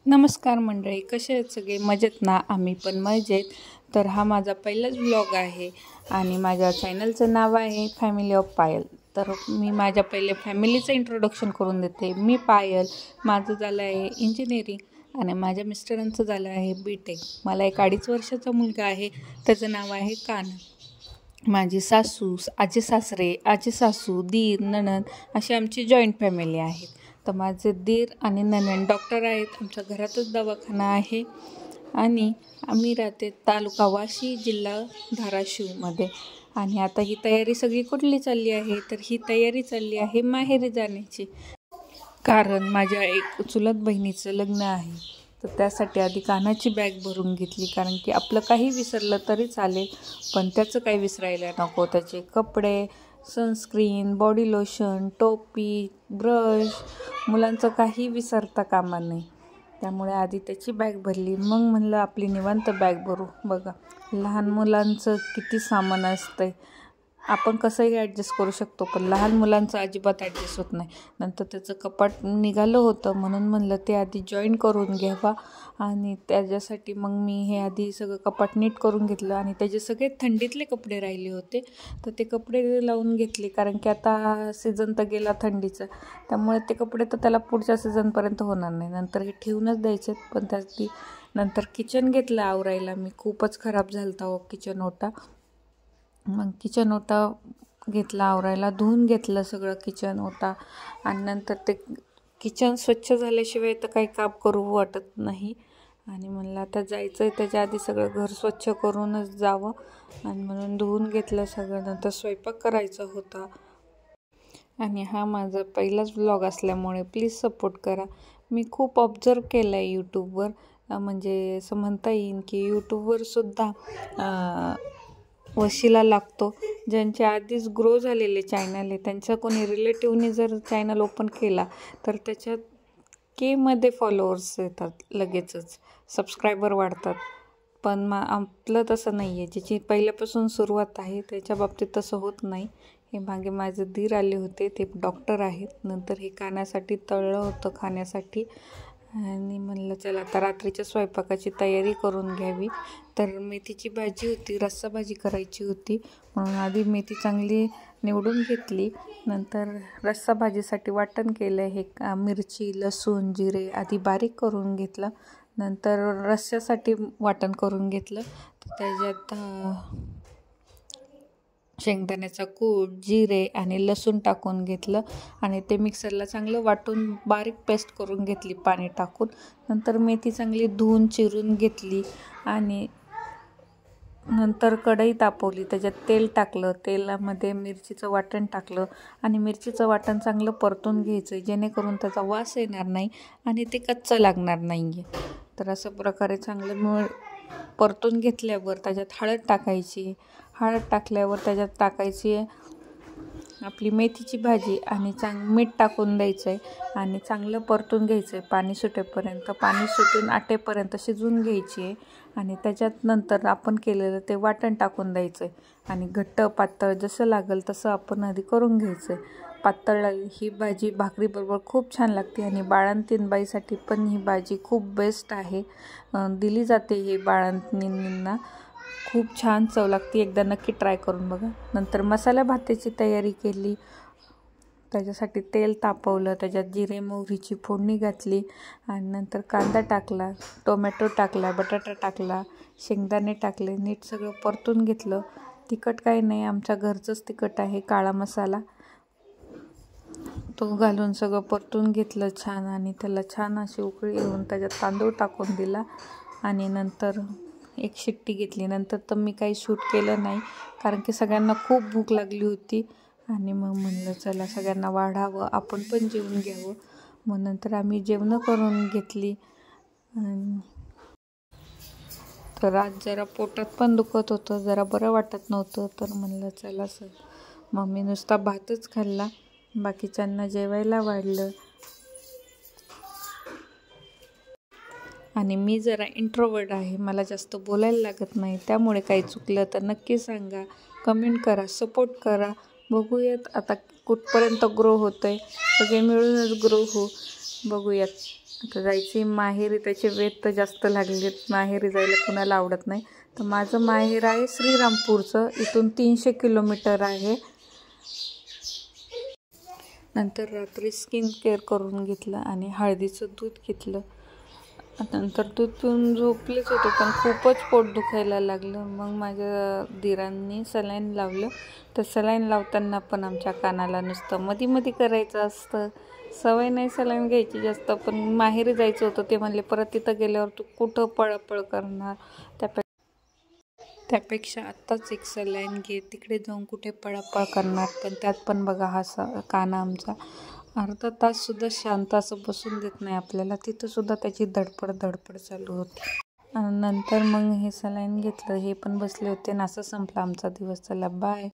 नमस्कार मंडळी, कसे आहेत सगळे? मजेत ना? आम्ही पण मजेत. तर हा माझा पहिलाच व्लॉग आहे आणि माझ्या चॅनलचं नाव आहे फॅमिली ऑफ पायल. तर मी माझ्या पहिले फॅमिलीचं इंट्रोडक्शन करून देते. मी पायल, माझं झालं आहे इंजिनिअरिंग आणि माझ्या मिस्टरांचं झालं आहे BTech. मला एक 2.5 वर्षाचा मुलगा आहे, त्याचं नाव आहे कान्हा. माझी सासू, आजी सासरे, आजी सासू, दीर, नणंद अशी आमची जॉईंट फॅमिली आहे. तर माझे दीर आणि नणंद डॉक्टर आहेत. आमच्या घरातच दवाखाना आहे आणि आम्ही राहते तालुका वाशी, जिल्हा धाराशिवमध्ये. आणि आता ही तयारी सगळी कुठली चालली आहे? तर ही तयारी चालली आहे माहेरी जाण्याची, कारण माझ्या एक चुलत बहिणीचं लग्न आहे. तर त्यासाठी आधी कानाची बॅग भरून घेतली, कारण की आपलं काही विसरलं तरी चालेल, पण त्याचं काही विसरायला नको. त्याचे कपडे, सनस्क्रीन, बॉडी लोशन, टोपी, ब्रश, मुलांचं काही विसरता कामा नाही. त्यामुळे आधी त्याची बॅग भरली, मग म्हणलं आपली निवांत बॅग भरू. बघा लहान मुलांचं किती सामान असतंय. आपण कसंही ॲडजस्ट करू शकतो, पण लहान मुलांचं अजिबात ॲडजस्ट होत नाही. नंतर त्याचं कपाट निघालं होतं, म्हणून म्हणलं ते आधी जॉईन करून घ्यावा. आणि त्याच्यासाठी मग मी हे आधी सगळं कपाट नीट करून घेतलं आणि त्याचे सगळे थंडीतले कपडे राहिले होते, तर ते कपडे लावून घेतले. कारण की आता सीझन तर गेला थंडीचा, त्यामुळे ते कपडे तर त्याला पुढच्या सीझनपर्यंत होणार नाही, नंतर हे ठेवूनच द्यायचे. पण त्याची नंतर किचन घेतलं आवरायला. मी खूपच खराब झाला होता किचन ओटा. मग किचन ओटा घेतला आवरायला, धुवून घेतलं सगळं किचन ओटा. आणि नंतर ते किचन स्वच्छ झाल्याशिवाय तर काही काम करू वाटत नाही. आणि म्हणलं आता जायचं आहे, त्याच्या आधी सगळं घर स्वच्छ करूनच जावं, आणि म्हणून धुवून घेतलं सगळं. नंतर स्वयंपाक करायचा होता. आणि हा माझा पहिलाच व्लॉग असल्यामुळे प्लीज सपोर्ट करा. मी खूप ऑब्झर्व केलं आहे यूट्यूबवर, म्हणजे असं म्हणता येईल की यूट्यूबवरसुद्धा वशिला लागतो. ज्यांचे आधीच ग्रो झालेले चॅनल आहे, त्यांच्या कोणी रिलेटिव्हने जर चॅनल ओपन केला तर त्याच्यात Kमध्ये फॉलोअर्स येतात, लगेचच सबस्क्रायबर वाढतात. पण आपलं तसं नाही आहे. ज्याची पहिल्यापासून सुरुवात आहे त्याच्या बाबतीत तसं होत नाही. हे मागे माझे दीर आले होते, ते डॉक्टर आहेत. नंतर हे खाण्यासाठी तळलं होतं खाण्यासाठी, आणि म्हणलं चला आता रात्रीच्या स्वयंपाकाची तयारी करून घ्यावी. तर मेथीची भाजी होती, रस्सा भाजी करायची होती, म्हणून आधी मेथी चांगली निवडून घेतली. नंतर रस्सा भाजीसाठी वाटण केलं. हे मिरची, लसूण, जिरे आधी बारीक करून घेतलं. नंतर रस्स्यासाठी वाटण करून घेतलं. तर त्याच्यात शेंगदाण्याचा कूट, जिरे आणि लसूण टाकून घेतलं आणि ते मिक्सरला चांगलं वाटून बारीक पेस्ट करून घेतली पाणी टाकून. नंतर मेथी चांगली धुवून चिरून घेतली आणि नंतर कढई तापवली, त्याच्यात तेल टाकलं. तेलामध्ये मिरचीचं वाटण टाकलं आणि मिरचीचं वाटण चांगलं परतून घ्यायचं, जेणेकरून त्याचा वास येणार नाही आणि ते कच्चं लागणार नाही आहे. तर अशा प्रकारे चांगलं परतून घेतल्यावर त्याच्यात हळद टाकायची. हळद टाकल्यावर त्याच्यात टाकायची आपली मेथीची भाजी आणि मीठ टाकून द्यायचं आहे आणि चांगलं परतून घ्यायचं आहे पाणी सुटेपर्यंत. पाणी सुटून आटेपर्यंत शिजवून घ्यायची आहे आणि त्याच्यात नंतर आपण केलेलं ते वाटण टाकून द्यायचं आहे आणि घट्ट पातळ जसं लागेल तसं आपण आधी करून घ्यायचं आहे. पातळ ही भाजी भाकरीबरोबर खूप छान लागते आणि बाळंतीणबाईसाठी पण ही भाजी खूप बेस्ट आहे, दिली जाते ही बाळंतीणींना. खूप छान चव लागते, एकदा नक्की ट्राय करून बघा. नंतर मसाला भाताची तयारी केली. त्याच्यासाठी तेल तापवलं, त्याच्यात जिरे मोहरीची फोडणी घातली आणि नंतर कांदा टाकला, टोमॅटो टाकला, बटाटा टाकला, शेंगदाणे टाकले. नीट सगळं परतून घेतलं. तिखट काही नाही, आमच्या घरचंच तिखट आहे, काळा मसाला, तो घालून सगळं परतून घेतलं छान. आणि त्याला छान अशी उकळी येऊन त्याच्यात तांदूळ टाकून दिला आणि नंतर एक शिट्टी घेतली. नंतर तर मी काही शूट केलं नाही, कारण की सगळ्यांना खूप भूक लागली होती आणि मग म्हणलं चला सगळ्यांना वाढावं, आपण पण जेवून घ्यावं. मग नंतर आम्ही जेवणं करून घेतली. तर आज जरा पोटात पण दुखत होतं, जरा बरं वाटत नव्हतं, तर म्हणलं चला मग मी नुसता भातच खाल्ला, बाकीच्यांना जेवायला वाढलं. आणि मी जरा इंट्रोवर्ट आहे, मला जास्त बोलायला लागत नाही, त्यामुळे काही चुकलं तर नक्की सांगा, कमेंट करा, सपोर्ट करा. बघूयात आता कुठपर्यंत ग्रो होतं आहे, सगळे मिळूनच ग्रो हो, बघूयात. आता जायची माहेरी, त्याचे वेध तर जास्त लागलेत. माहेरी जायला कुणाला आवडत नाही. तर माझं माहेर आहे श्रीरामपूरचं, इथून 300 किलोमीटर आहे. नंतर रात्री स्किन केअर करून घेतलं आणि हळदीचं दूध घेतलं. नंतर दूध पिऊन झोपलेच होते, पण खूपच पोट दुखायला लागलं. मग माझ्या दिरांनी सलाईन लावलं. तर सलाईन लावताना पण आमच्या कानाला नुसतं मधी मधी करायचं असतं. सवय नाही सलाईन घ्यायची जास्त, पण माहेरी जायचं होतं. ते म्हणले परत तिथं गेल्यावर तू कुठं पळपळ करणार, त्यापेक्षा आत्ताच एक सलाईन घे, तिकडे जाऊन कुठे पळापळ करणार. पण त्यात पण बघा हा काना आमचा अर्धा ताससुद्धा शांत असं बसून देत नाही आपल्याला. तिथंसुद्धा त्याची धडपड चालू होती. नंतर मग हे सलाईन घेतलं, हे पण बसले होते आणि असं संपला आमचा दिवस. चला बाय.